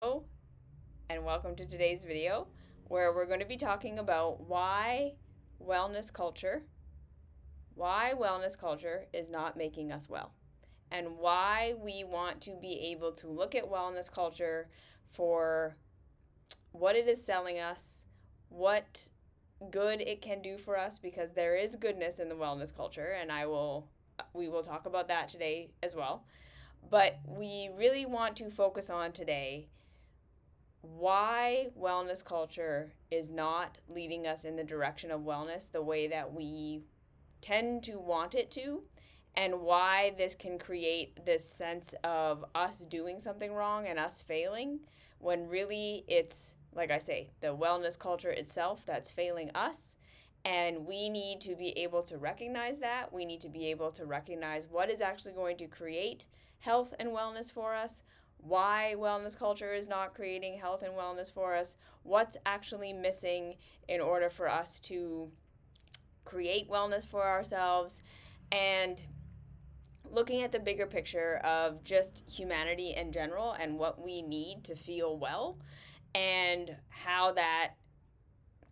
Hello, and welcome to today's video where we're going to be talking about wellness culture, why wellness culture is not making us well, and why we want to be able to look at wellness culture for what it is selling us, what good it can do for us, because there is goodness in the wellness culture, and we will talk about that today as well. But we really want to focus on today why wellness culture is not leading us in the direction of wellness the way that we tend to want it to, and why this can create this sense of us doing something wrong and us failing, when really it's, like I say, the wellness culture itself that's failing us. And we need to be able to recognize that. We need to be able to recognize what is actually going to create health and wellness for us, why wellness culture is not creating health and wellness for us, what's actually missing in order for us to create wellness for ourselves, and looking at the bigger picture of just humanity in general and what we need to feel well, and how that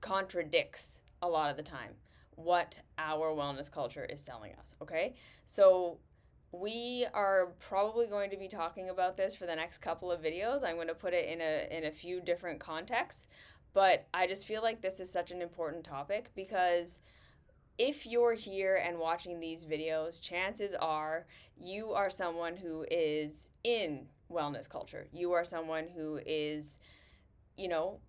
contradicts a lot of the time what our wellness culture is selling us. Okay, so we are probably going to be talking about this for the next couple of videos. I'm going to put it in a few different contexts, but I just feel like this is such an important topic because if you're here and watching these videos, chances are you are someone who is in wellness culture. You are someone who is, you know,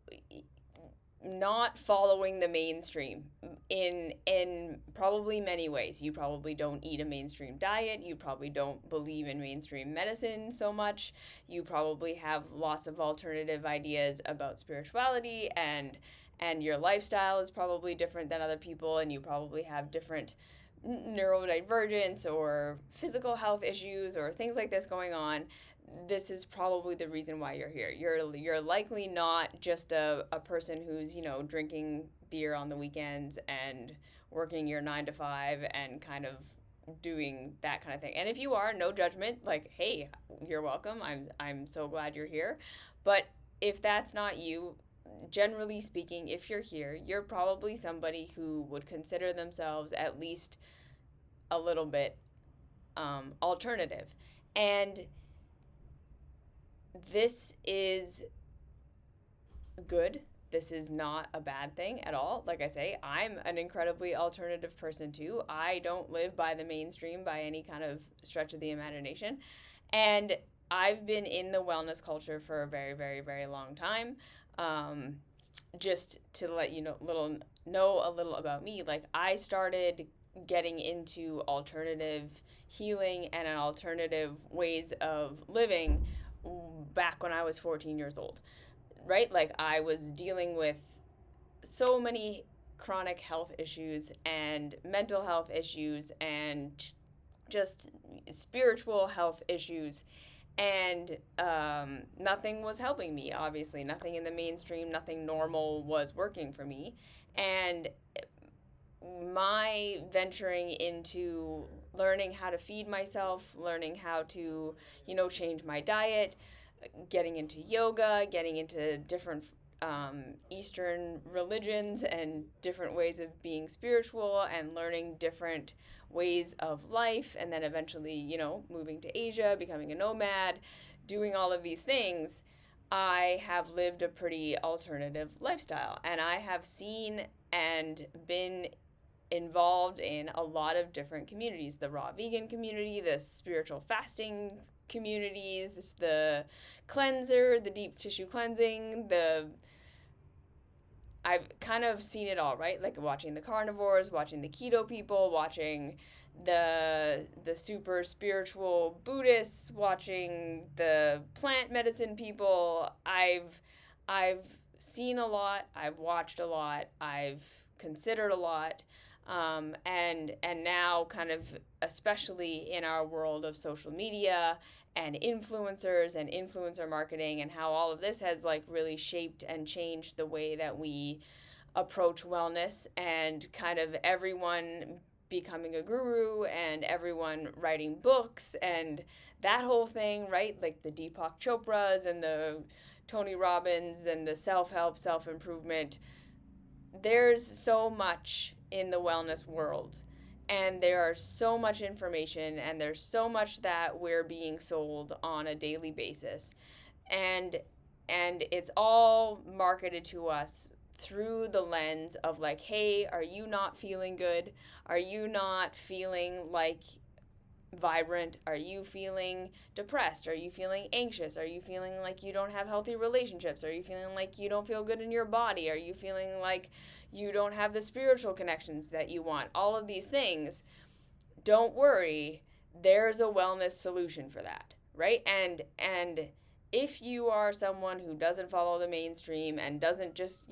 not following the mainstream in probably many ways. You probably don't eat a mainstream diet. You probably don't believe in mainstream medicine so much. You probably have lots of alternative ideas about spirituality, and your lifestyle is probably different than other people, and you probably have different neurodivergence or physical health issues or things like this going on. This is probably the reason why you're here. You're likely not just a person who's, drinking beer on the weekends and working your 9 to 5 and kind of doing that kind of thing. And if you are, no judgment, like, hey, you're welcome. I'm so glad you're here. But if that's not you, generally speaking, if you're here, you're probably somebody who would consider themselves at least a little bit alternative. And this is good. This is not a bad thing at all. Like I say, I'm an incredibly alternative person too. I don't live by the mainstream by any kind of stretch of the imagination. And I've been in the wellness culture for a very, very, very long time. Just to let you know a little about me, like I started getting into alternative healing and alternative ways of living back when I was 14 years old, right? Like I was dealing with so many chronic health issues and mental health issues and just spiritual health issues, and nothing was helping me. Obviously, nothing in the mainstream, nothing normal was working for me. And my venturing into learning how to feed myself, learning how to, change my diet, getting into yoga, getting into different Eastern religions and different ways of being spiritual, and learning different ways of life, and then eventually, moving to Asia, becoming a nomad, doing all of these things. I have lived a pretty alternative lifestyle, and I have seen and been involved in a lot of different communities: the raw vegan community, the spiritual fasting community, the cleanser, the deep tissue cleansing, I've kind of seen it all, right? Like watching the carnivores, watching the keto people, watching the super spiritual Buddhists, watching the plant medicine people. I've seen a lot, I've watched a lot, I've considered a lot. And now, kind of, especially in our world of social media and influencers and influencer marketing, and how all of this has like really shaped and changed the way that we approach wellness, and kind of everyone becoming a guru and everyone writing books and that whole thing, right? Like the Deepak Chopras and the Tony Robbins and the self-help, self-improvement. There's so much in the wellness world, and there are so much information, and there's so much that we're being sold on a daily basis, and it's all marketed to us through the lens of like, hey, are you not feeling good? Are you not feeling like vibrant? Are you feeling depressed? Are you feeling anxious? Are you feeling like you don't have healthy relationships? Are you feeling like you don't feel good in your body? Are you feeling like you don't have the spiritual connections that you want? All of these things. Don't worry, there's a wellness solution for that, right? And if you are someone who doesn't follow the mainstream and doesn't just,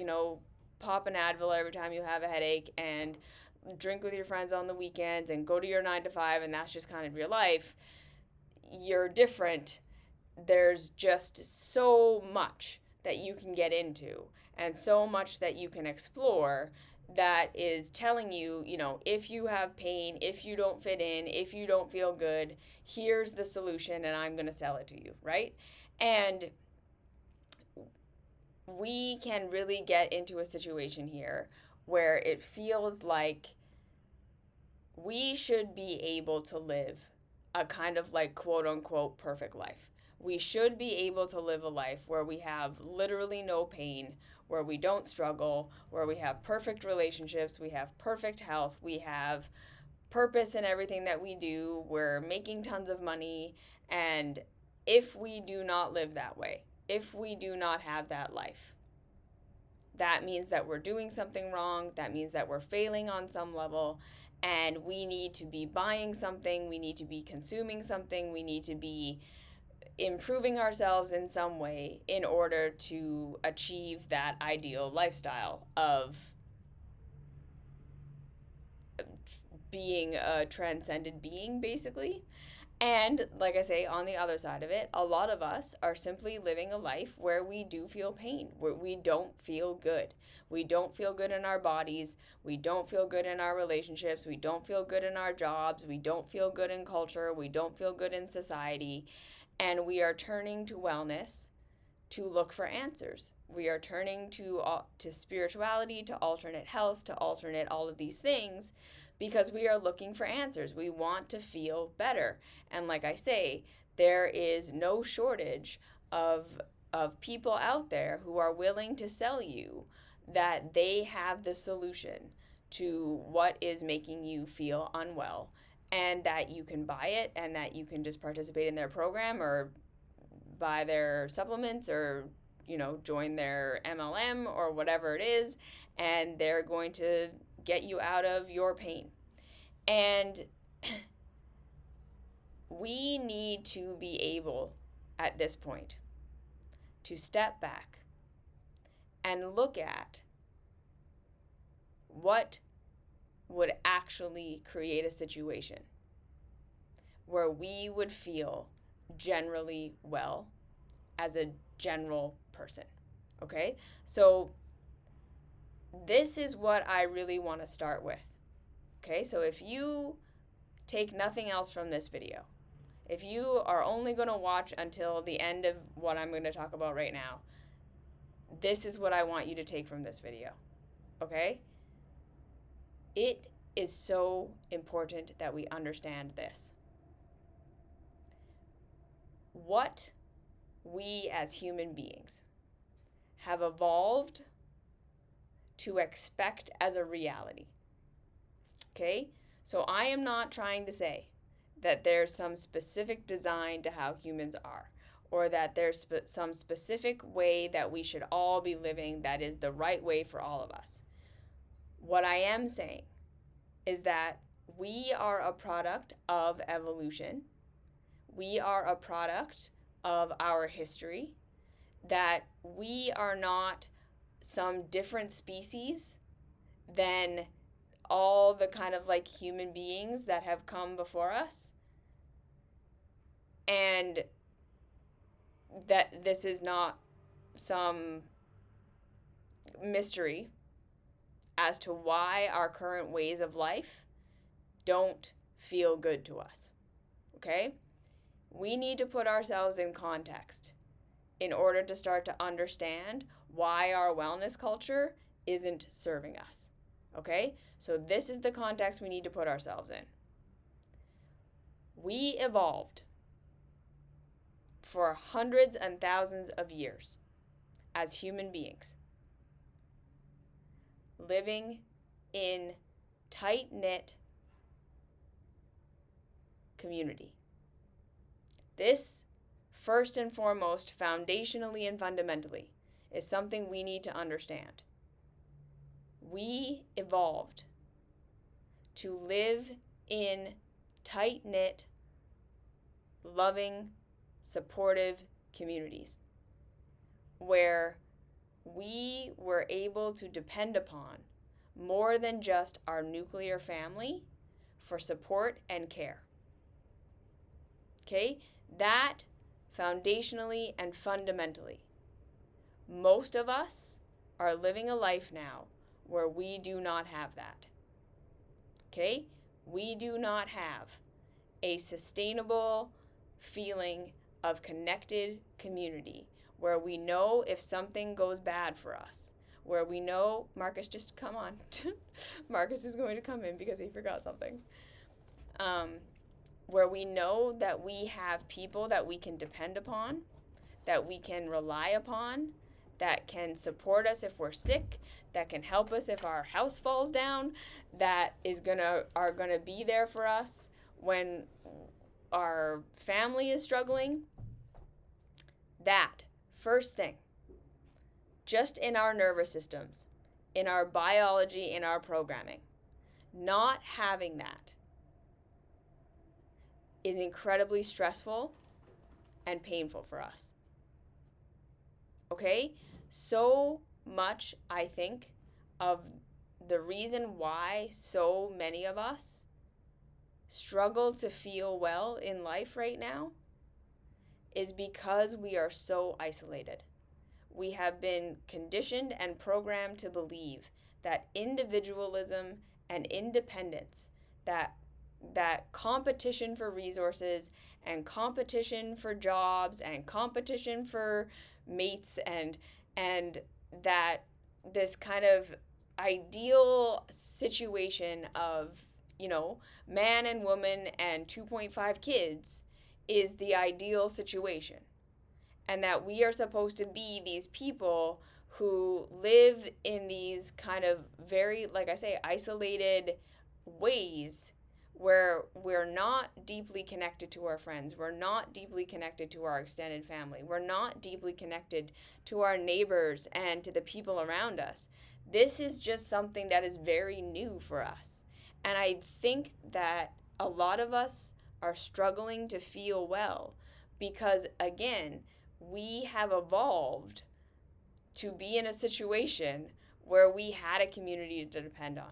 pop an Advil every time you have a headache and drink with your friends on the weekends and go to your 9 to 5 and that's just kind of your life, you're different. There's just so much that you can get into and so much that you can explore that is telling you, if you have pain, if you don't fit in, if you don't feel good, here's the solution and I'm going to sell it to you, right? And we can really get into a situation here where it feels like we should be able to live a kind of like quote unquote perfect life. We should be able to live a life where we have literally no pain, where we don't struggle, where we have perfect relationships, we have perfect health, we have purpose in everything that we do, we're making tons of money. And if we do not live that way, if we do not have that life, that means that we're doing something wrong. That means that we're failing on some level. And we need to be buying something. We need to be consuming something. We need to be improving ourselves in some way in order to achieve that ideal lifestyle of being a transcended being, basically. And like I say, on the other side of it, a lot of us are simply living a life where we do feel pain, where we don't feel good. We don't feel good in our bodies. We don't feel good in our relationships. We don't feel good in our jobs. We don't feel good in culture. We don't feel good in society. And we are turning to wellness to look for answers. We are turning to spirituality, to alternate health, to alternate all of these things, because we are looking for answers. We want to feel better. And like I say, there is no shortage of people out there who are willing to sell you that they have the solution to what is making you feel unwell, and that you can buy it and that you can just participate in their program or buy their supplements or join their MLM or whatever it is, and they're going to get you out of your pain. And we need to be able at this point to step back and look at what would actually create a situation where we would feel generally well as a general person. Okay? So this is what I really want to start with. Okay? So if you take nothing else from this video, if you are only going to watch until the end of what I'm going to talk about right now, this is what I want you to take from this video. Okay? It is so important that we understand this. What we as human beings have evolved to expect as a reality. Okay? So I am not trying to say that there's some specific design to how humans are, or that there's some specific way that we should all be living that is the right way for all of us. What I am saying is that we are a product of evolution. We are a product of our history, that we are not some different species than all the kind of like human beings that have come before us, and that this is not some mystery as to why our current ways of life don't feel good to us. Okay? We need to put ourselves in context in order to start to understand why our wellness culture isn't serving us. Okay? So this is the context we need to put ourselves in. We evolved for hundreds and thousands of years as human beings, living in tight-knit community. This, first and foremost, foundationally and fundamentally, is something we need to understand. We evolved to live in tight-knit, loving, supportive communities where we were able to depend upon more than just our nuclear family for support and care. Okay? That foundationally and fundamentally. Most of us are living a life now where we do not have that. Okay? We do not have a sustainable feeling of connected community where we know if something goes bad for us, where we know, Marcus, just come on. Marcus is going to come in because he forgot something. Where we know that we have people that we can depend upon, that we can rely upon, that can support us if we're sick, that can help us if our house falls down, that are gonna be there for us when our family is struggling. That, first thing, just in our nervous systems, in our biology, in our programming, not having that is incredibly stressful and painful for us. Okay? So much, I think, of the reason why so many of us struggle to feel well in life right now is because we are so isolated. We have been conditioned and programmed to believe that individualism and independence, that competition for resources and competition for jobs and competition for mates and that this kind of ideal situation of, man and woman and 2.5 kids is the ideal situation. And that we are supposed to be these people who live in these kind of very, like I say, isolated ways where we're not deeply connected to our friends, we're not deeply connected to our extended family, we're not deeply connected to our neighbors and to the people around us. This is just something that is very new for us. And I think that a lot of us are struggling to feel well because, again, we have evolved to be in a situation where we had a community to depend on.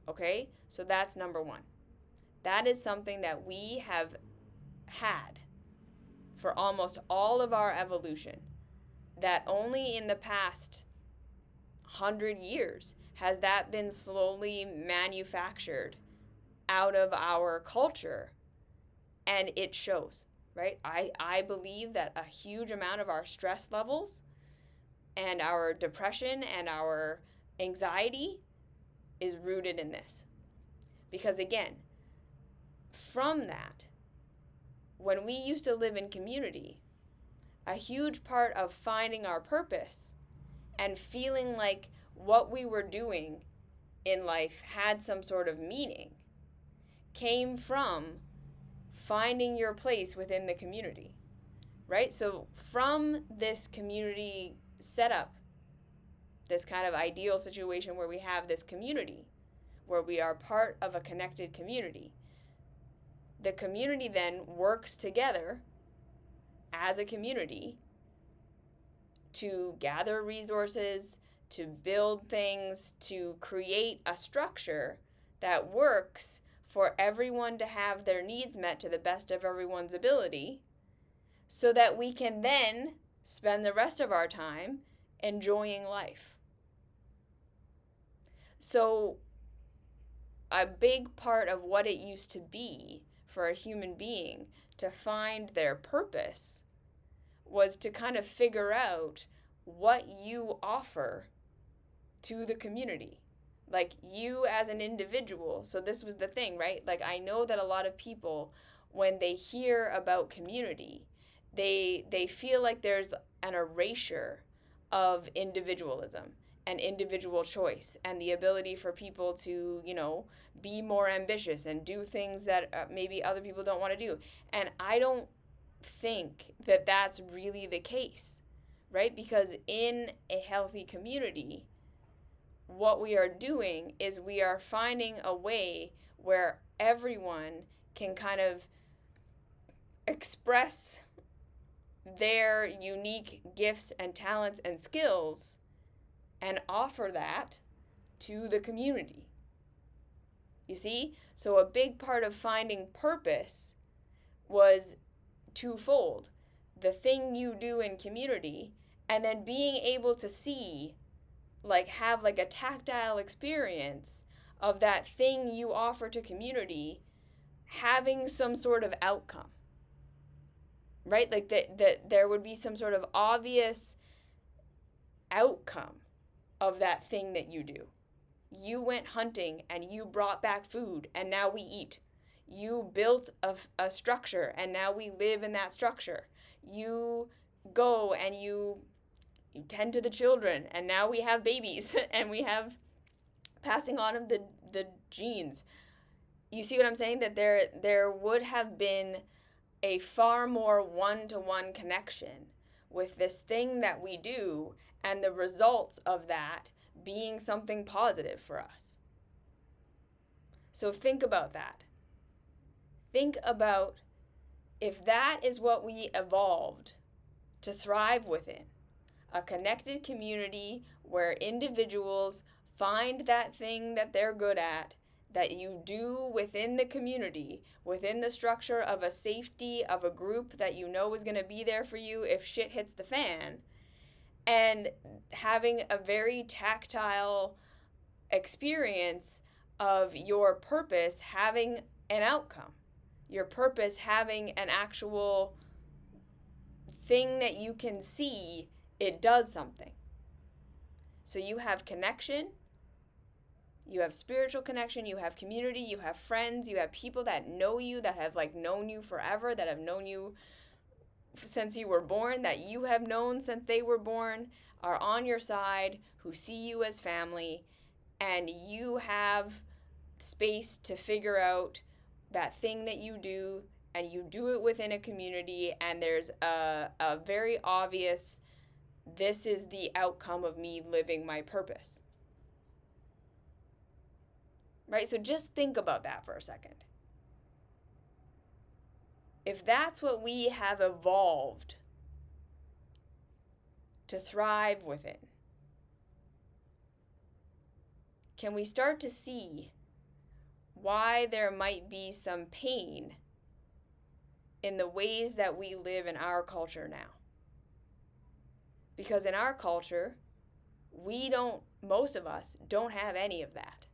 Okay? So that's number one. That is something that we have had for almost all of our evolution. That only in the past 100 years has that been slowly manufactured out of our culture, and it shows, right? I believe that a huge amount of our stress levels and our depression and our anxiety is rooted in this. Because again, from that, when we used to live in community, a huge part of finding our purpose and feeling like what we were doing in life had some sort of meaning came from finding your place within the community, right? So from this community setup, this kind of ideal situation where we have this community, where we are part of a connected community, the community then works together as a community to gather resources, to build things, to create a structure that works for everyone to have their needs met to the best of everyone's ability, so that we can then spend the rest of our time enjoying life. So a big part of what it used to be for a human being to find their purpose was to kind of figure out what you offer to the community. Like you as an individual. So this was the thing, right? Like I know that a lot of people, when they hear about community, they feel like there's an erasure of individualism and individual choice and the ability for people to, be more ambitious and do things that maybe other people don't want to do. And I don't think that that's really the case, right? Because in a healthy community, what we are doing is we are finding a way where everyone can kind of express their unique gifts and talents and skills and offer that to the community. You see? So a big part of finding purpose was twofold. The thing you do in community, and then being able to see, have a tactile experience of that thing you offer to community having some sort of outcome. Right? Like that there would be some sort of obvious outcome of that thing that you do. You went hunting and you brought back food and now we eat. You built a structure and now we live in that structure. You go and you tend to the children and now we have babies and we have passing on of the genes. You see what I'm saying? That there would have been a far more one-to-one connection with this thing that we do and the results of that being something positive for us. So think about that. Think about if that is what we evolved to thrive within, a connected community where individuals find that thing that they're good at, that you do within the community, within the structure of a safety of a group that you know is going to be there for you if shit hits the fan, and having a very tactile experience of your purpose having an outcome, your purpose having an actual thing that you can see it does something. So you have connection, you have spiritual connection, you have community, you have friends, you have people that know you, that have known you forever, that have known you since you were born, that you have known since they were born, are on your side, who see you as family, and you have space to figure out that thing that you do, and you do it within a community, and there's a very obvious, this is the outcome of me living my purpose. Right? So just think about that for a second. If that's what we have evolved to thrive within, can we start to see why there might be some pain in the ways that we live in our culture now? Because in our culture, most of us don't have any of that,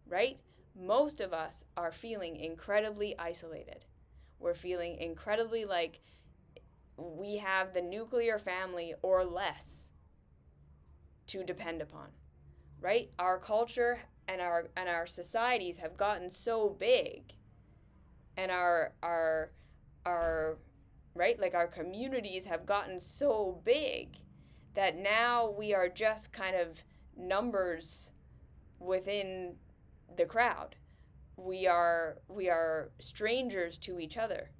right? Most of us are feeling incredibly isolated. We're feeling incredibly like we have the nuclear family or less to depend upon, right? Our culture and our societies have gotten so big, and our right, our communities have gotten so big that now we are just kind of numbers within the crowd. We are strangers to each other.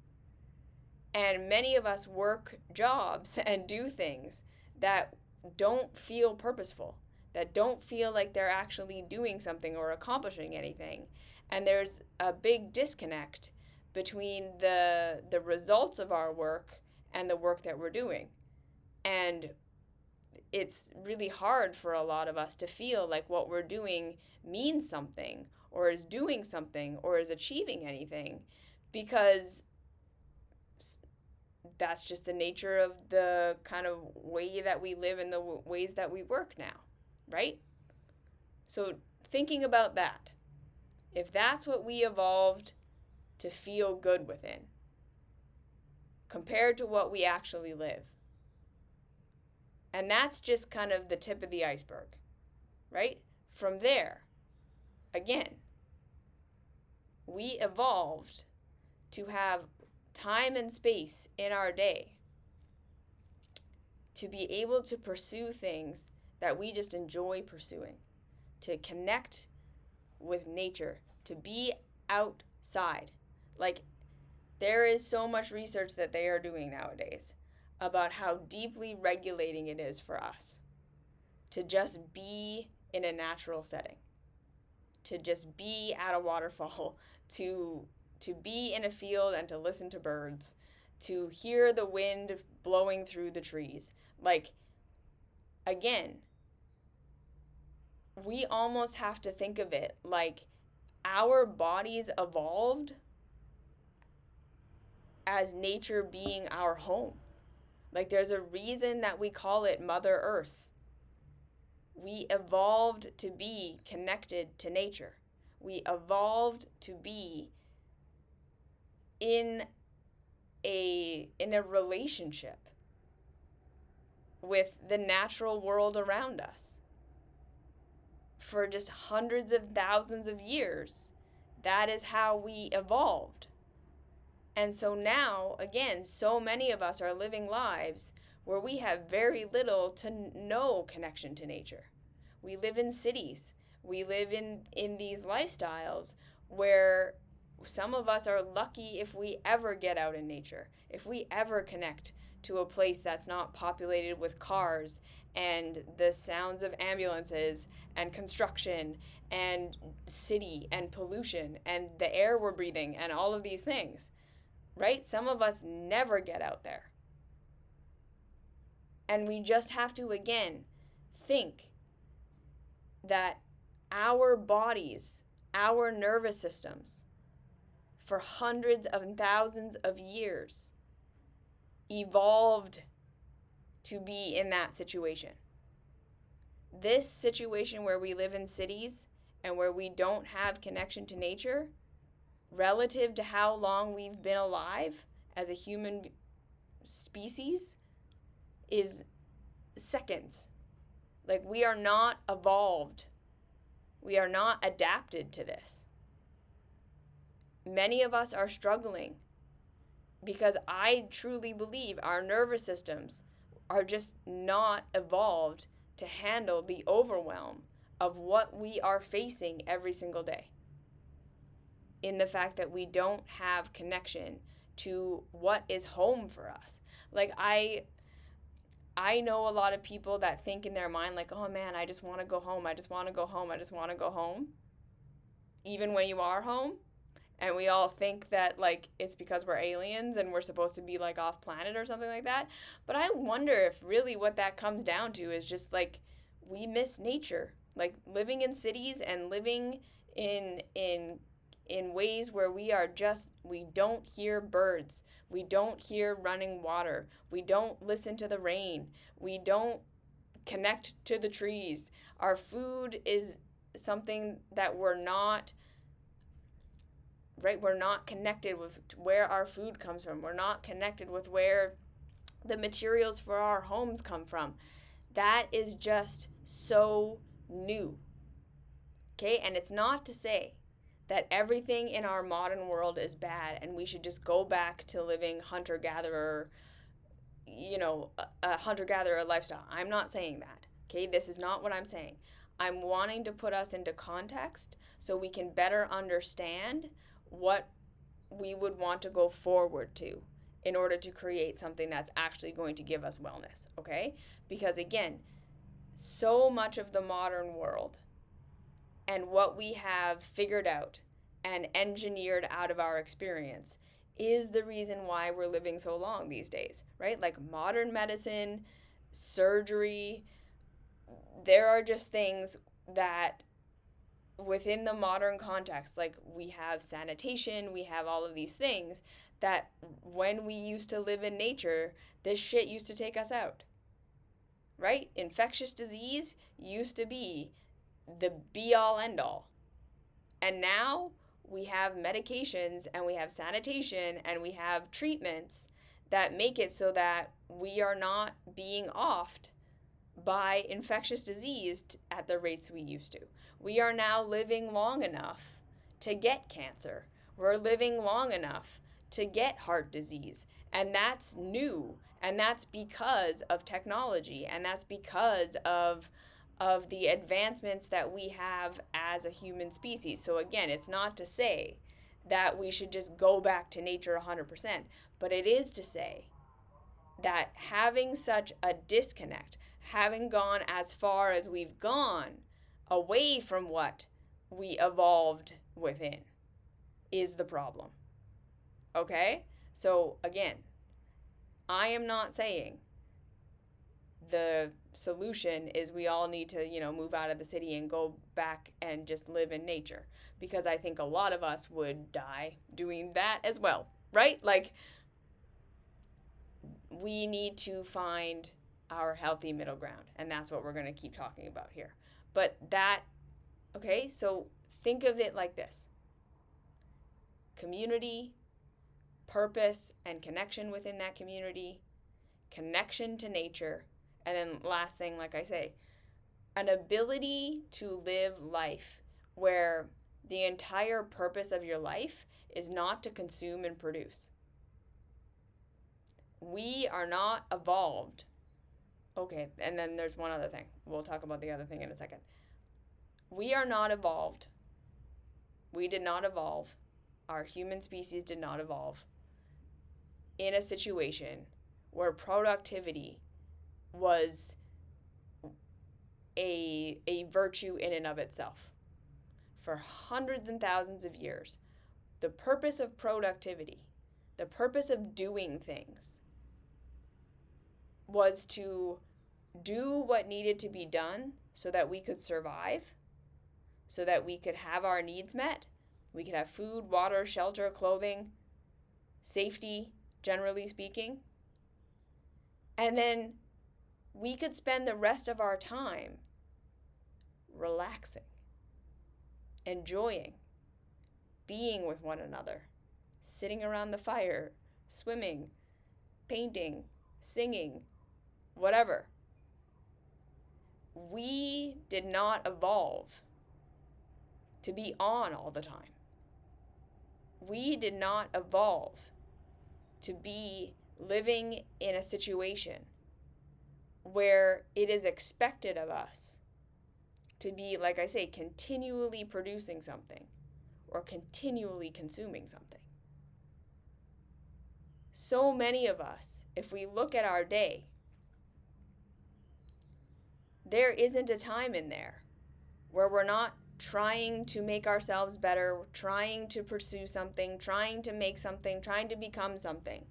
And many of us work jobs and do things that don't feel purposeful, that don't feel like they're actually doing something or accomplishing anything. And there's a big disconnect between the results of our work and the work that we're doing. And it's really hard for a lot of us to feel like what we're doing means something or is doing something or is achieving anything, because that's just the nature of the kind of way that we live and the ways that we work now, right? So thinking about that, if that's what we evolved to feel good within, compared to what we actually live. And that's just kind of the tip of the iceberg, right? From there, again, we evolved to have time and space in our day to be able to pursue things that we just enjoy pursuing, to connect with nature, to be outside. Like, there is so much research that they are doing nowadays about how deeply regulating it is for us to just be in a natural setting, to just be at a waterfall, to be in a field and to listen to birds, to hear the wind blowing through the trees. Like, again, we almost have to think of it like our bodies evolved as nature being our home. Like, there's a reason that we call it Mother Earth. We evolved to be connected to nature. We evolved to be in a relationship with the natural world around us. For just hundreds of thousands of years, that is how we evolved. And so now, again, so many of us are living lives where we have very little to no connection to nature. We live in cities. We live in these lifestyles where some of us are lucky if we ever get out in nature, if we ever connect to a place that's not populated with cars and the sounds of ambulances and construction and city and pollution and the air we're breathing and all of these things, right? Some of us never get out there. And we just have to, again, think that our bodies, our nervous systems, for hundreds of thousands of years, evolved to be in that situation. This situation where we live in cities and where we don't have connection to nature, relative to how long we've been alive as a human species, is seconds. Like, we are not evolved. We are not adapted to this. Many of us are struggling because I truly believe our nervous systems are just not evolved to handle the overwhelm of what we are facing every single day. In the fact that we don't have connection to what is home for us. Like, I know a lot of people that think in their mind, like, oh man, I just want to go home. I just want to go home. I just want to go home. Even when you are home. And we all think that, like, it's because we're aliens and we're supposed to be, like, off planet or something like that. But I wonder if really what that comes down to is just, like, we miss nature. Like, living in cities and living in ways where we don't hear birds. We don't hear running water. We don't listen to the rain. We don't connect to the trees. Our food is something that we're not connected with where our food comes from. We're not connected with where the materials for our homes come from. That is just so new. Okay? And it's not to say that everything in our modern world is bad and we should just go back to living hunter-gatherer, a hunter-gatherer lifestyle. I'm not saying that. Okay? This is not what I'm saying. I'm wanting to put us into context so we can better understand what we would want to go forward to in order to create something that's actually going to give us wellness, okay? Because again, so much of the modern world and what we have figured out and engineered out of our experience is the reason why we're living so long these days, right? Like modern medicine, surgery, there are just things that within the modern context, like we have sanitation, we have all of these things that when we used to live in nature, this shit used to take us out, right? Infectious disease used to be the be-all end-all. And now we have medications and we have sanitation and we have treatments that make it so that we are not being offed by infectious disease at the rates we used to. We are now living long enough to get cancer. We're living long enough to get heart disease. And that's new. And that's because of technology. And that's because of the advancements that we have as a human species. So again, it's not to say that we should just go back to nature 100%, but it is to say that having such a disconnect, having gone as far as we've gone away from what we evolved within, is the problem. Okay? So again, I am not saying the solution is we all need to, move out of the city and go back and just live in nature, because I think a lot of us would die doing that as well, right? Like, we need to find our healthy middle ground, and that's what we're going to keep talking about here. But okay, so think of it like this: community, purpose, and connection within that community, connection to nature, and then last thing, like I say, an ability to live life where the entire purpose of your life is not to consume and produce. We are not evolved. Okay, and then there's one other thing. We'll talk about the other thing in a second. We are not evolved. We did not evolve. Our human species did not evolve in a situation where productivity was a virtue in and of itself. For hundreds and thousands of years, the purpose of productivity, the purpose of doing things, was to do what needed to be done so that we could survive, so that we could have our needs met. We could have food, water, shelter, clothing, safety, generally speaking. And then we could spend the rest of our time relaxing, enjoying, being with one another, sitting around the fire, swimming, painting, singing, whatever. We did not evolve to be on all the time. We did not evolve to be living in a situation where it is expected of us to be, like I say, continually producing something or continually consuming something. So many of us, if we look at our day, there isn't a time in there where we're not trying to make ourselves better, trying to pursue something, trying to make something, trying to become something.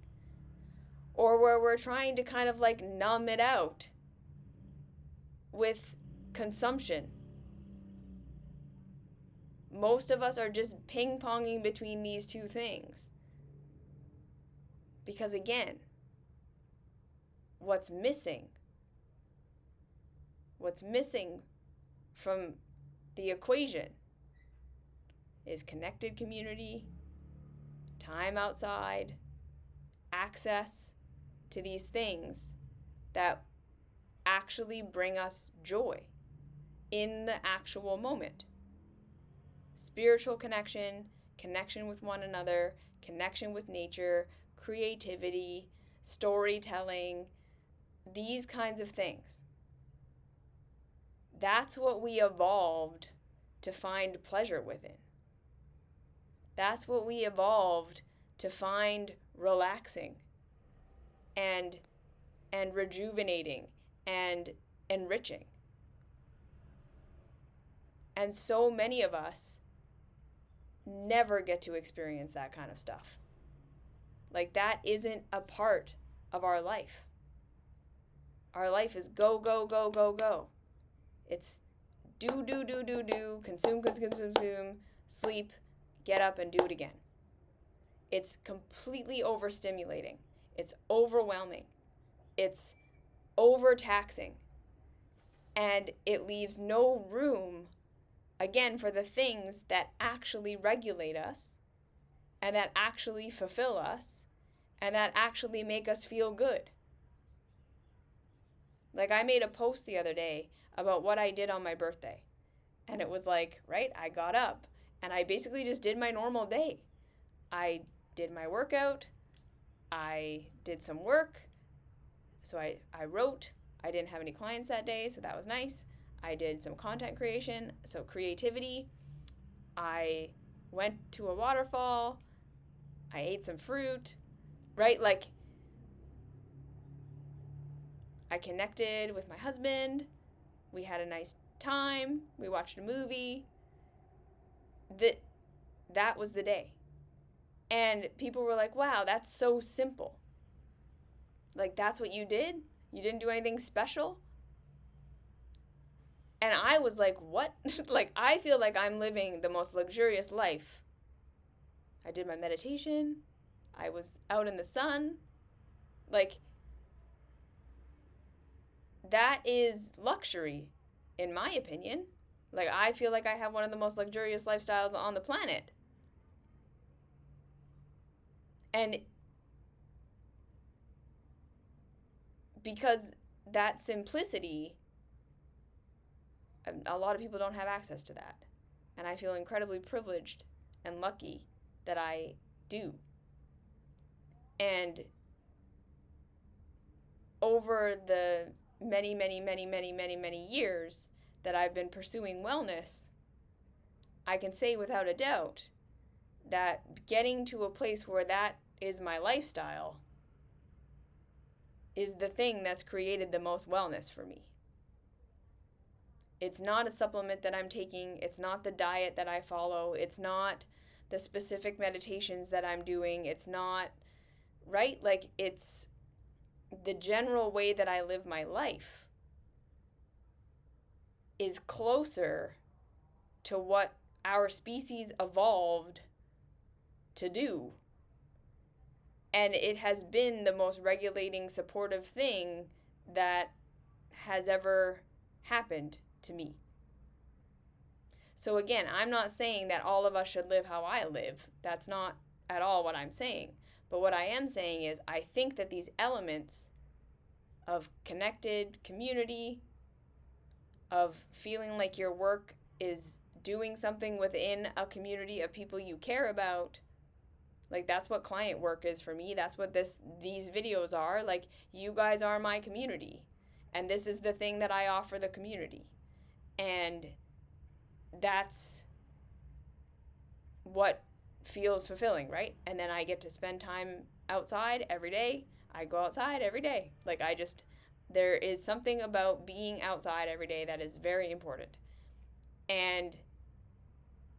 Or where we're trying to kind of like numb it out with consumption. Most of us are just ping-ponging between these two things. Because again, what's missing from the equation is connected community, time outside, access to these things that actually bring us joy in the actual moment. Spiritual connection, connection with one another, connection with nature, creativity, storytelling, these kinds of things. That's what we evolved to find pleasure within. That's what we evolved to find relaxing and rejuvenating and enriching. And so many of us never get to experience that kind of stuff. Like, that isn't a part of our life. Our life is go, go, go, go, go. It's do, consume, sleep, get up and do it again. It's completely overstimulating. It's overwhelming. It's overtaxing. And it leaves no room, again, for the things that actually regulate us and that actually fulfill us and that actually make us feel good. Like, I made a post the other day about what I did on my birthday. And it was like, right, I got up and I basically just did my normal day. I did my workout. I did some work. So I wrote. I didn't have any clients that day, so that was nice. I did some content creation, so creativity. I went to a waterfall. I ate some fruit, right? Like, I connected with my husband. We had a nice time. We watched a movie. That was the day. And people were like, wow, that's so simple. Like, that's what you did? You didn't do anything special? And I was like, what? Like, I feel like I'm living the most luxurious life. I did my meditation. I was out in the sun. Like, that is luxury, in my opinion. Like, I feel like I have one of the most luxurious lifestyles on the planet. And because that simplicity, a lot of people don't have access to that. And I feel incredibly privileged and lucky that I do. And over the many years that I've been pursuing wellness, I can say without a doubt that getting to a place where that is my lifestyle is the thing that's created the most wellness for me. It's not a supplement that I'm taking. It's not the diet that I follow. It's not the specific meditations that I'm doing. It's not, right? Like, it's the general way that I live my life is closer to what our species evolved to do. And it has been the most regulating, supportive thing that has ever happened to me. So again, I'm not saying that all of us should live how I live. That's not at all what I'm saying. But what I am saying is I think that these elements of connected community, of feeling like your work is doing something within a community of people you care about, like, that's what client work is for me. That's what these videos are. Like, you guys are my community. And this is the thing that I offer the community. And that's what feels fulfilling, right? And then I get to spend time outside every day. I go outside every day. Like, there is something about being outside every day that is very important. And,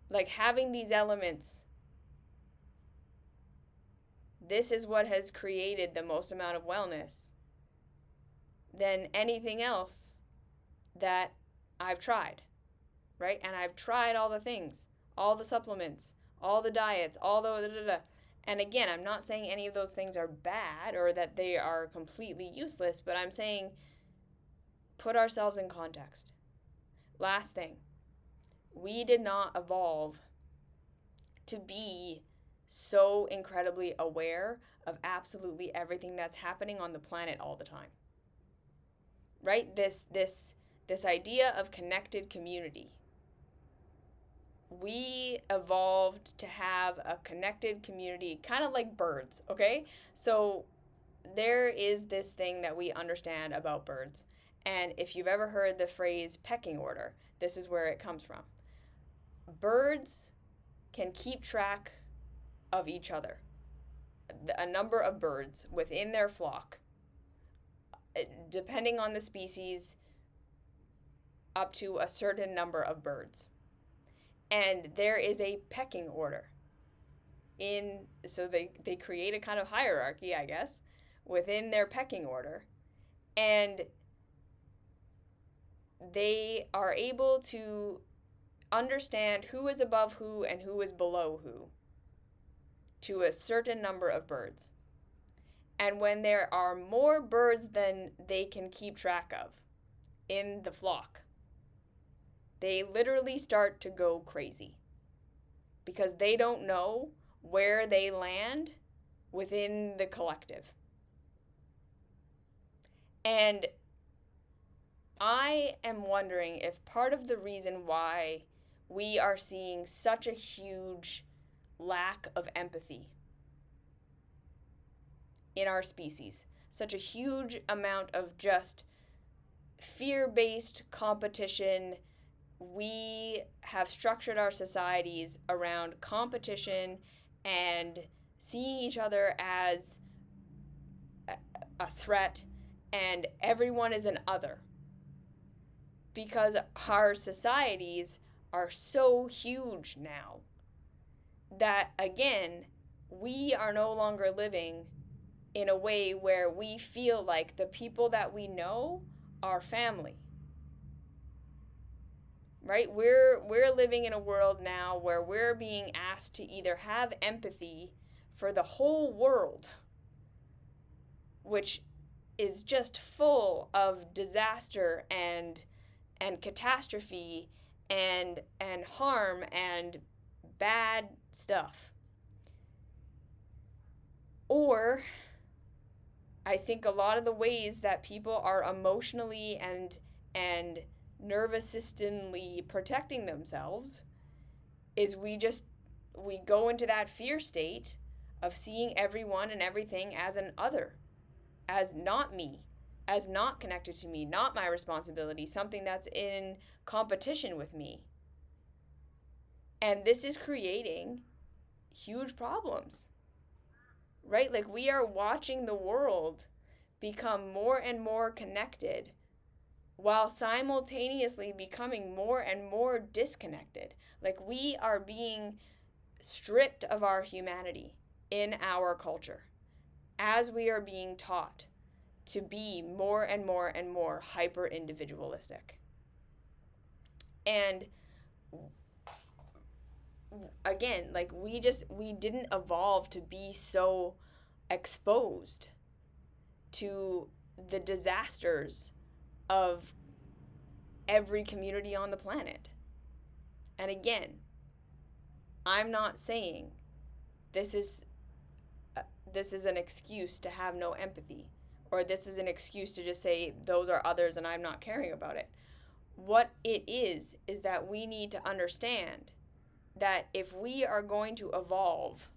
like, having these elements, this is what has created the most amount of wellness than anything else that I've tried, right? And I've tried all the things, all the supplements, all the diets, all the And again, I'm not saying any of those things are bad or that they are completely useless, but I'm saying put ourselves in context. Last thing, we did not evolve to be so incredibly aware of absolutely everything that's happening on the planet all the time. Right? This idea of connected community. We evolved to have a connected community, kind of like birds, okay? So there is this thing that we understand about birds. And if you've ever heard the phrase pecking order, this is where it comes from. Birds can keep track of each other, a number of birds within their flock, depending on the species, up to a certain number of birds. And there is a pecking order. So they create a kind of hierarchy, I guess, within their pecking order. And they are able to understand who is above who and who is below who to a certain number of birds. And when there are more birds than they can keep track of in the flock, they literally start to go crazy because they don't know where they land within the collective. And I am wondering if part of the reason why we are seeing such a huge lack of empathy in our species, such a huge amount of just fear-based competition. We have structured our societies around competition and seeing each other as a threat, and everyone is an other. Because our societies are so huge now that, again, we are no longer living in a way where we feel like the people that we know are family. Right? We're living in a world now where we're being asked to either have empathy for the whole world, which is just full of disaster and catastrophe and harm and bad stuff. Or I think a lot of the ways that people are emotionally and nervous systemly protecting themselves is we go into that fear state of seeing everyone and everything as an other, as not me, as not connected to me, not my responsibility, something that's in competition with me. And this is creating huge problems, right? Like, we are watching the world become more and more connected while simultaneously becoming more and more disconnected. Like, we are being stripped of our humanity in our culture as we are being taught to be more and more and more hyper individualistic. And again, like, we didn't evolve to be so exposed to the disasters of every community on the planet. And again, I'm not saying this is an excuse to have no empathy, or this is an excuse to just say those are others and I'm not caring about it. What it is that we need to understand that if we are going to evolve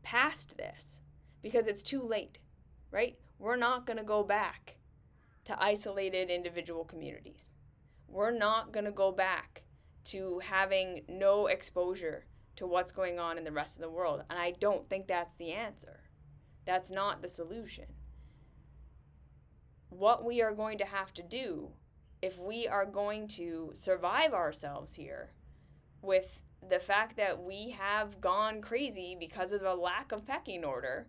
past this, because it's too late, right? We're not going to go back to isolated individual communities. We're not going to go back to having no exposure to what's going on in the rest of the world. And I don't think that's the answer. That's not the solution. What we are going to have to do, if we are going to survive ourselves here with the fact that we have gone crazy because of a lack of pecking order,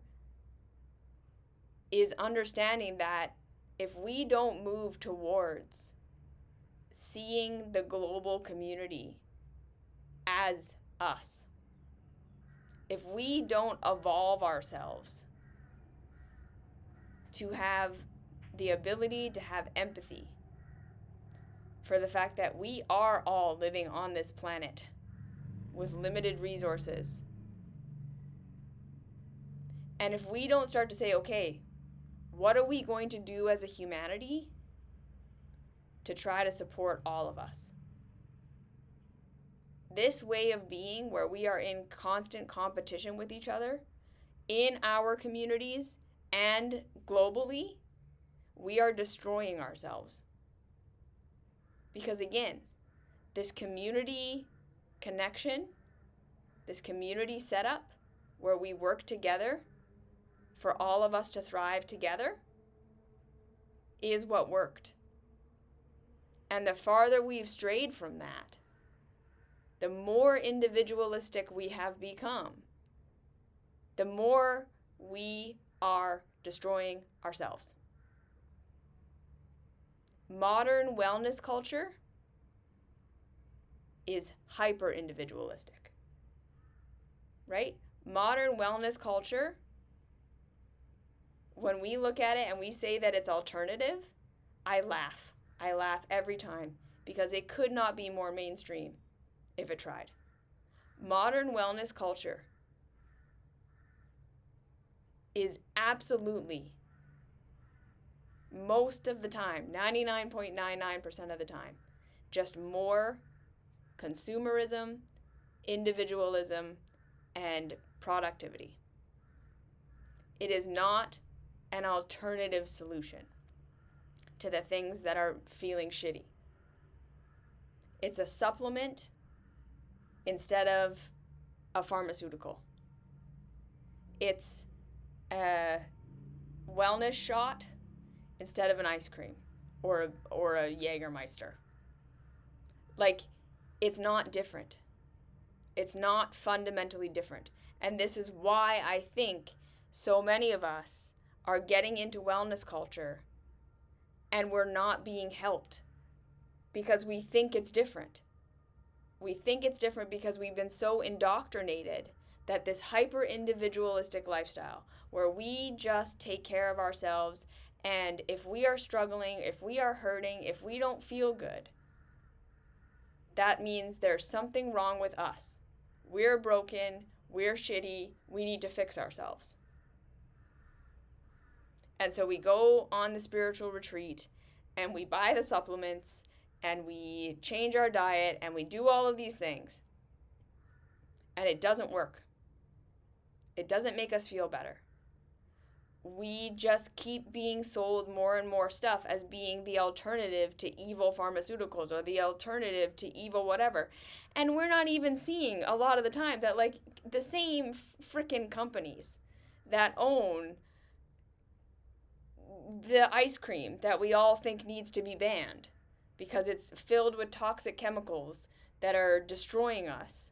is understanding that if we don't move towards seeing the global community as us, if we don't evolve ourselves to have the ability to have empathy for the fact that we are all living on this planet with limited resources, and if we don't start to say, okay, what are we going to do as a humanity to try to support all of us? This way of being, where we are in constant competition with each other in our communities and globally, we are destroying ourselves. Because again, this community connection, this community setup where we work together for all of us to thrive together, is what worked. And the farther we've strayed from that, the more individualistic we have become, the more we are destroying ourselves. Modern wellness culture is hyper individualistic, right? Modern wellness culture, when we look at it and we say that it's alternative, I laugh. I laugh every time, because it could not be more mainstream if it tried. Modern wellness culture is absolutely, most of the time, 99.99% of the time, just more consumerism, individualism, and productivity. It is not an alternative solution to the things that are feeling shitty. It's a supplement instead of a pharmaceutical. It's a wellness shot instead of an ice cream or a Jägermeister. Like, it's not different. It's not fundamentally different. And this is why I think so many of us are getting into wellness culture and we're not being helped because we think it's different. We think it's different because we've been so indoctrinated that this hyper individualistic lifestyle where we just take care of ourselves, and if we are struggling, if we are hurting, if we don't feel good, that means there's something wrong with us. We're broken, we're shitty, we need to fix ourselves. And so we go on the spiritual retreat and we buy the supplements and we change our diet and we do all of these things. And it doesn't work. It doesn't make us feel better. We just keep being sold more and more stuff as being the alternative to evil pharmaceuticals or the alternative to evil whatever. And we're not even seeing a lot of the time that, like, the same frickin' companies that own the ice cream that we all think needs to be banned because it's filled with toxic chemicals that are destroying us,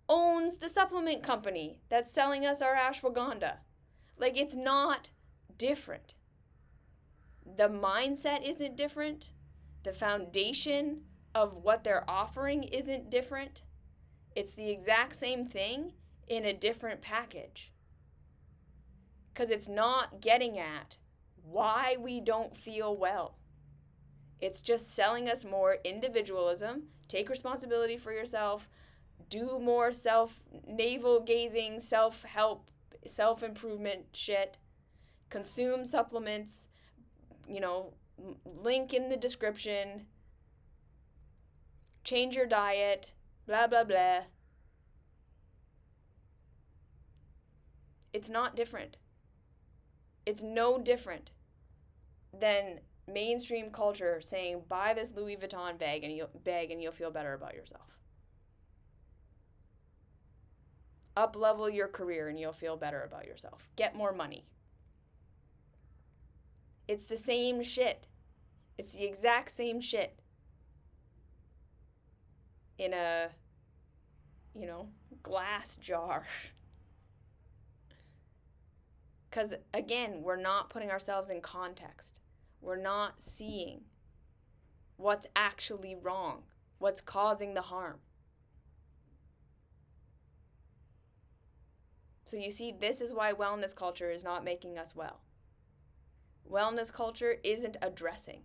owns the supplement company that's selling us our ashwagandha. Like, it's not different. The mindset isn't different. The foundation of what they're offering isn't different. It's the exact same thing in a different package. Because it's not getting at why we don't feel well. It's just selling us more individualism. Take responsibility for yourself. Do more navel gazing, self-help, self-improvement shit. Consume supplements. Link in the description. Change your diet. Blah, blah, blah. It's not different. It's no different than mainstream culture saying, buy this Louis Vuitton bag and you'll feel better about yourself. Up-level your career and you'll feel better about yourself. Get more money. It's the same shit. It's the exact same shit. In a, glass jar. Because, again, we're not putting ourselves in context. We're not seeing what's actually wrong, what's causing the harm. So you see, this is why wellness culture is not making us well. Wellness culture isn't addressing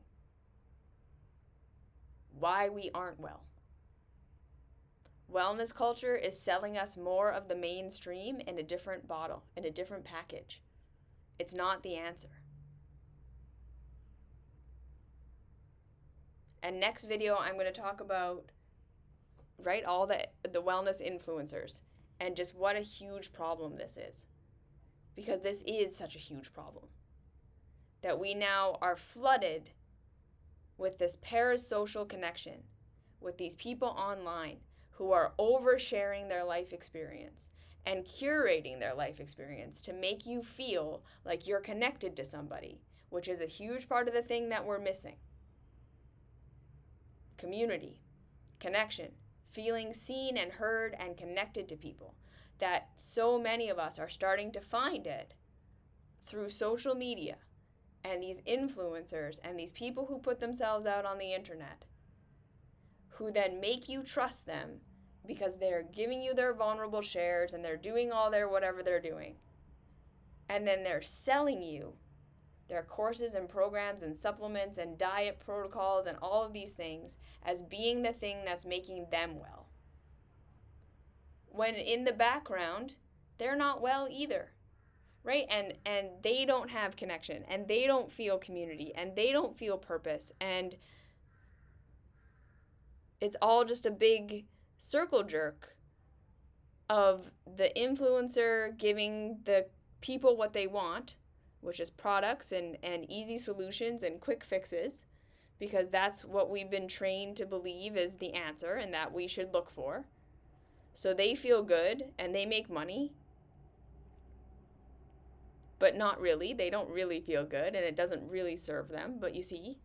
why we aren't well. Wellness culture is selling us more of the mainstream in a different bottle, in a different package. It's not the answer. And next video, I'm going to talk about, all the wellness influencers and just what a huge problem this is. Because this is such a huge problem. That we now are flooded with this parasocial connection with these people online who are oversharing their life experience and curating their life experience to make you feel like you're connected to somebody, which is a huge part of the thing that we're missing. Community, connection, feeling seen and heard and connected to people. That so many of us are starting to find it through social media and these influencers and these people who put themselves out on the internet, who then make you trust them because they're giving you their vulnerable shares and they're doing all their whatever they're doing. And then they're selling you their courses and programs and supplements and diet protocols and all of these things as being the thing that's making them well. When in the background, they're not well either. right? And they don't have connection, and they don't feel community, and they don't feel purpose, and it's all just a big circle jerk of the influencer giving the people what they want, which is products and easy solutions and quick fixes, because that's what we've been trained to believe is the answer and that we should look for. So they feel good and they make money, but not really. They don't really feel good and it doesn't really serve them. But you see,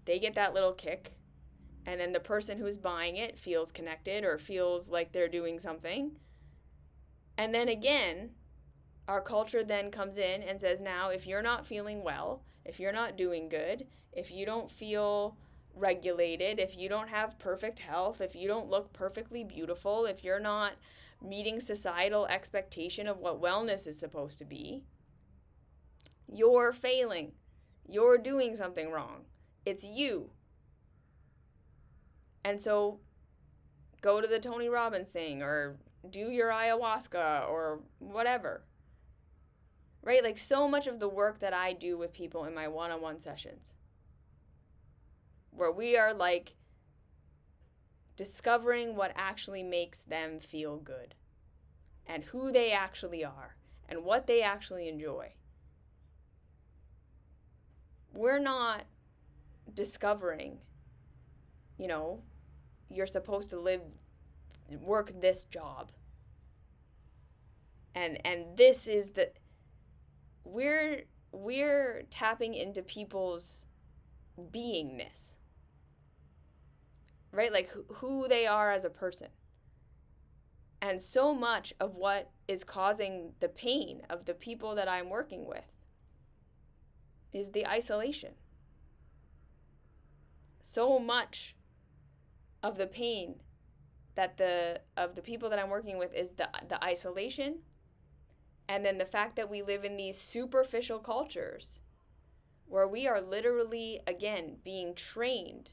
they get that little kick, and then the person who's buying it feels connected or feels like they're doing something. And then again, our culture then comes in and says, now, if you're not feeling well, if you're not doing good, if you don't feel regulated, if you don't have perfect health, if you don't look perfectly beautiful, if you're not meeting societal expectation of what wellness is supposed to be, you're failing. You're doing something wrong. It's you. And so go to the Tony Robbins thing or do your ayahuasca or whatever. Right? Like so much of the work that I do with people in my one-on-one sessions, where we are like discovering what actually makes them feel good and who they actually are and what they actually enjoy. We're not discovering, you're supposed to work this job. And this is we're tapping into people's beingness, right? Like who they are as a person. And so much of what is causing the pain of the people that I'm working with is the isolation. So much of the pain of the people that I'm working with is the isolation, and then the fact that we live in these superficial cultures where we are literally, again, being trained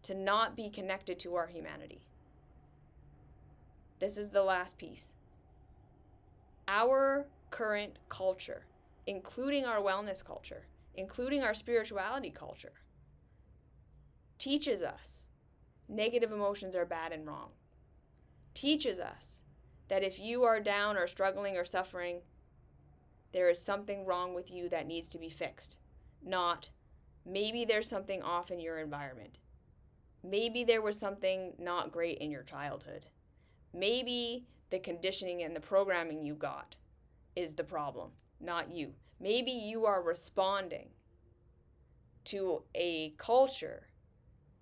to not be connected to our humanity. This is the last piece. Our current culture, including our wellness culture, including our spirituality culture, teaches us negative emotions are bad and wrong. Teaches us that if you are down or struggling or suffering, there is something wrong with you that needs to be fixed. Not, maybe there's something off in your environment. Maybe there was something not great in your childhood. Maybe the conditioning and the programming you got is the problem, not you. Maybe you are responding to a culture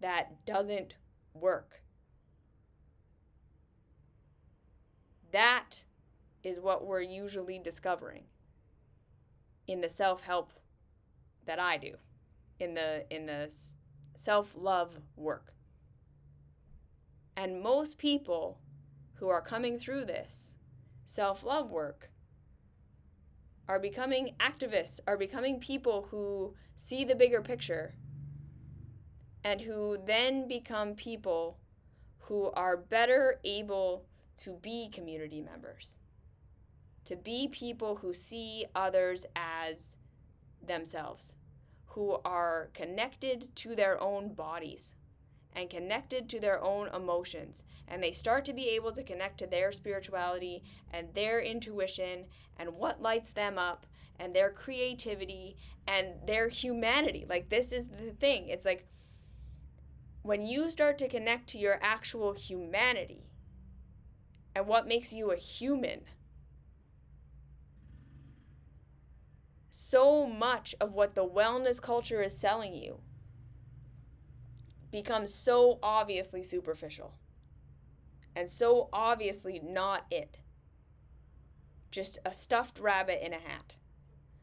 that doesn't work. That is what we're usually discovering in the self-help that I do, in the self-love work. And most people who are coming through this self-love work are becoming activists, are becoming people who see the bigger picture, and who then become people who are better able to be community members, to be people who see others as themselves, who are connected to their own bodies and connected to their own emotions. And they start to be able to connect to their spirituality and their intuition and what lights them up and their creativity and their humanity. Like, this is the thing. It's like, when you start to connect to your actual humanity and what makes you a human, so much of what the wellness culture is selling you becomes so obviously superficial and so obviously not it. Just a stuffed rabbit in a hat.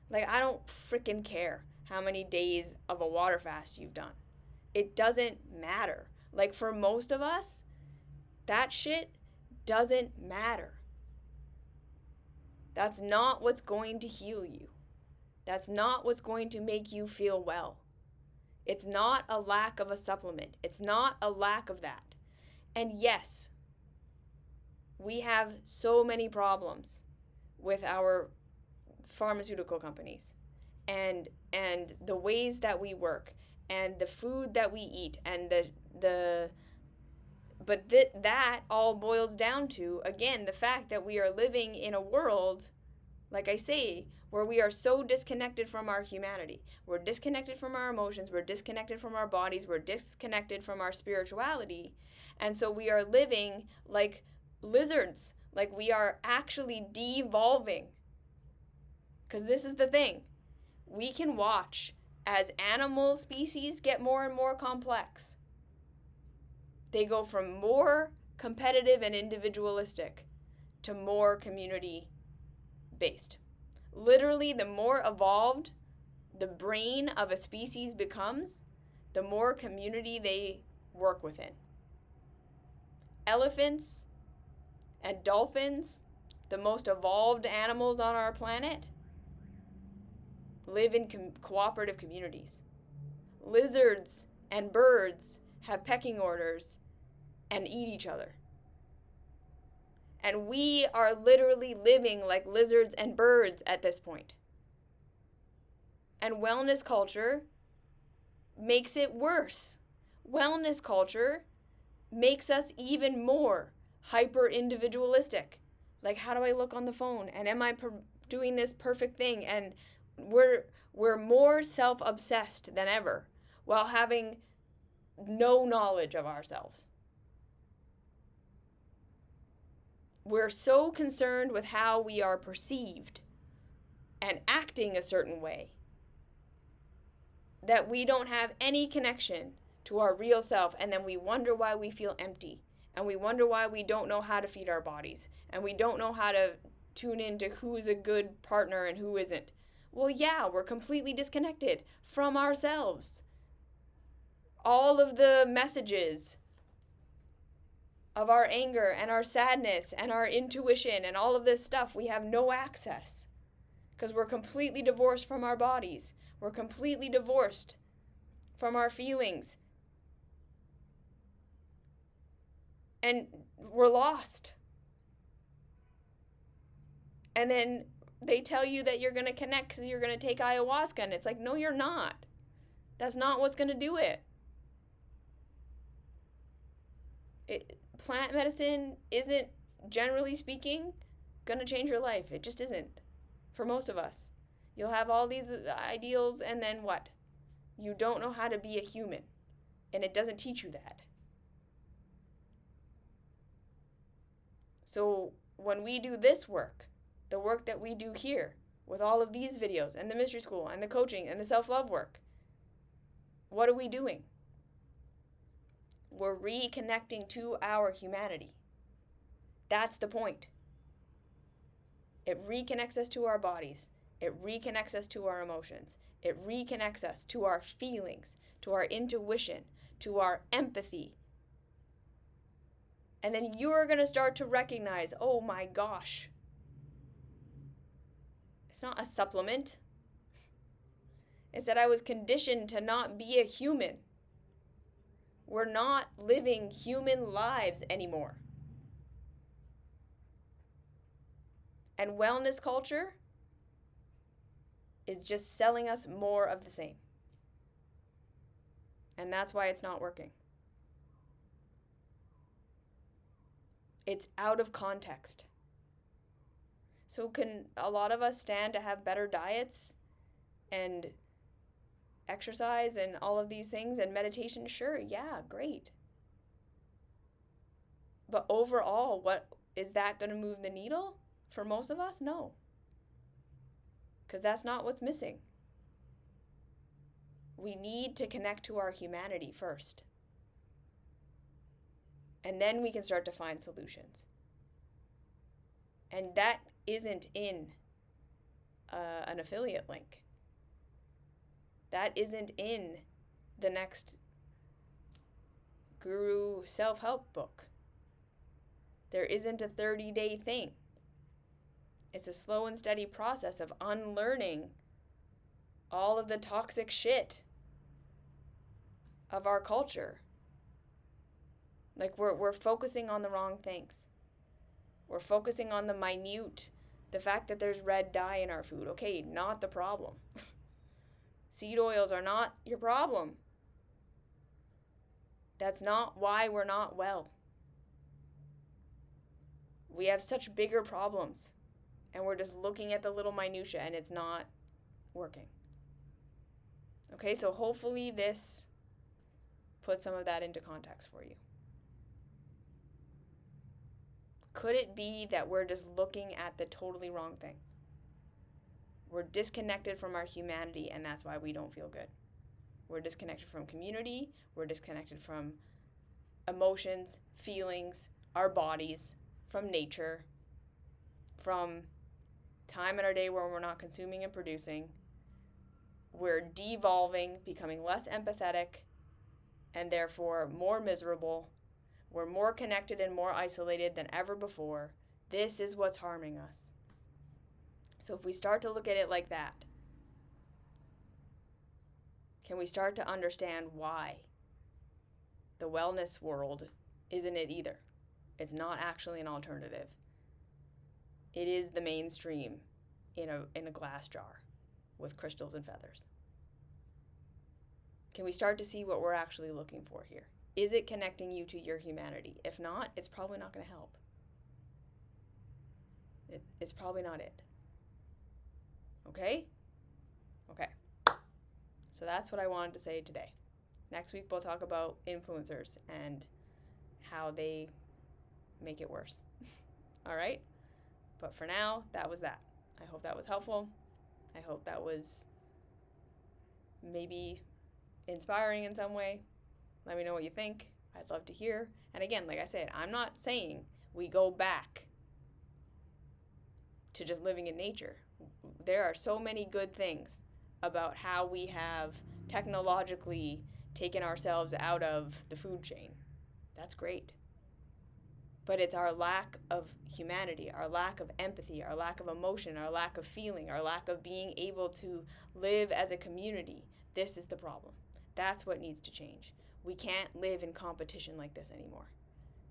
Like, I don't freaking care how many days of a water fast you've done. It doesn't matter. Like, for most of us, that shit doesn't matter. That's not what's going to heal you. That's not what's going to make you feel well. It's not a lack of a supplement. It's not a lack of that. And yes, we have so many problems with our pharmaceutical companies and the ways that we work and the food that we eat and the but that all boils down to, again, the fact that we are living in a world, like I say, where we are so disconnected from our humanity. We're disconnected from our emotions, we're disconnected from our bodies, we're disconnected from our spirituality. And so we are living like lizards, like we are actually devolving. Because this is the thing. We can watch as animal species get more and more complex. They go from more competitive and individualistic to more community based. Literally, the more evolved the brain of a species becomes, the more community they work within. Elephants and dolphins, the most evolved animals on our planet, live in cooperative communities. Lizards and birds have pecking orders and eat each other. And we are literally living like lizards and birds at this point. And wellness culture makes it worse. Wellness culture makes us even more hyper individualistic. Like, how do I look on the phone? And am I doing this perfect thing? And we're more self-obsessed than ever while having no knowledge of ourselves. We're so concerned with how we are perceived and acting a certain way that we don't have any connection to our real self, and then we wonder why we feel empty, and we wonder why we don't know how to feed our bodies, and we don't know how to tune into who's a good partner and who isn't. Well, yeah, we're completely disconnected from ourselves. All of the messages of our anger and our sadness and our intuition and all of this stuff, we have no access because we're completely divorced from our bodies. We're completely divorced from our feelings. And we're lost. And then they tell you that you're going to connect because you're going to take ayahuasca. And it's like, no, you're not. That's not what's going to do it. Plant medicine isn't, generally speaking, going to change your life. It just isn't. For most of us. You'll have all these ideals, and then what? You don't know how to be a human. And it doesn't teach you that. So when we do this work, the work that we do here, with all of these videos, and the mystery school, and the coaching, and the self-love work, what are we doing? We're reconnecting to our humanity. That's the point. It reconnects us to our bodies. It reconnects us to our emotions. It reconnects us to our feelings, to our intuition, to our empathy. And then you're going to start to recognize, oh my gosh, it's not a supplement. It's that I was conditioned to not be a human. We're not living human lives anymore. And wellness culture is just selling us more of the same. And that's why it's not working. It's out of context. So can a lot of us stand to have better diets and exercise and all of these things and meditation? Sure, yeah, great. But overall, what is that going to move the needle for most of us? No. Because that's not what's missing. We need to connect to our humanity first. And then we can start to find solutions. And that isn't in an affiliate link. That isn't in the next guru self-help book. There isn't a 30-day thing. It's a slow and steady process of unlearning all of the toxic shit of our culture. Like we're focusing on the wrong things. We're focusing on the minute The fact that there's red dye in our food, okay, not the problem. Seed oils are not your problem. That's not why we're not well. We have such bigger problems, and we're just looking at the little minutia, and it's not working. Okay, so hopefully this puts some of that into context for you. Could it be that we're just looking at the totally wrong thing? We're disconnected from our humanity, and that's why we don't feel good. We're disconnected from community. We're disconnected from emotions, feelings, our bodies, from nature, from time in our day where we're not consuming and producing. We're devolving, becoming less empathetic, and therefore more miserable. We're more connected and more isolated than ever before. This is what's harming us. So if we start to look at it like that, can we start to understand why the wellness world isn't it either? It's not actually an alternative. It is the mainstream in a glass jar with crystals and feathers. Can we start to see what we're actually looking for here? Is it connecting you to your humanity? If not, it's probably not going to help. It's probably not it. Okay? Okay. So that's what I wanted to say today. Next week we'll talk about influencers and how they make it worse. All right? But for now, that was that. I hope that was helpful. I hope that was maybe inspiring in some way. Let me know what you think. I'd love to hear. And again, like I said, I'm not saying we go back to just living in nature. There are so many good things about how we have technologically taken ourselves out of the food chain. That's great. But it's our lack of humanity, our lack of empathy, our lack of emotion, our lack of feeling, our lack of being able to live as a community. This is the problem. That's what needs to change. We can't live in competition like this anymore.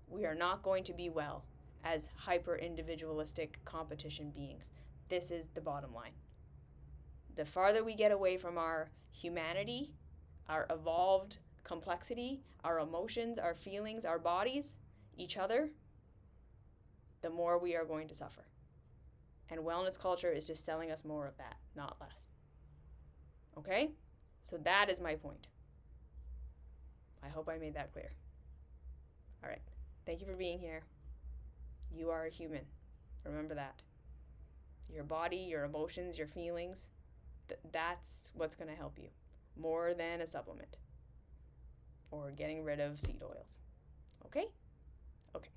We are not going to be well as hyper-individualistic competition beings. This is the bottom line. The farther we get away from our humanity, our evolved complexity, our emotions, our feelings, our bodies, each other, the more we are going to suffer. And wellness culture is just selling us more of that, not less. Okay? So that is my point. I hope I made that clear. All right. Thank you for being here. You are a human. Remember that. Your body, your emotions, your feelings, that's what's going to help you more than a supplement or getting rid of seed oils. Okay? Okay.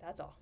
That's all.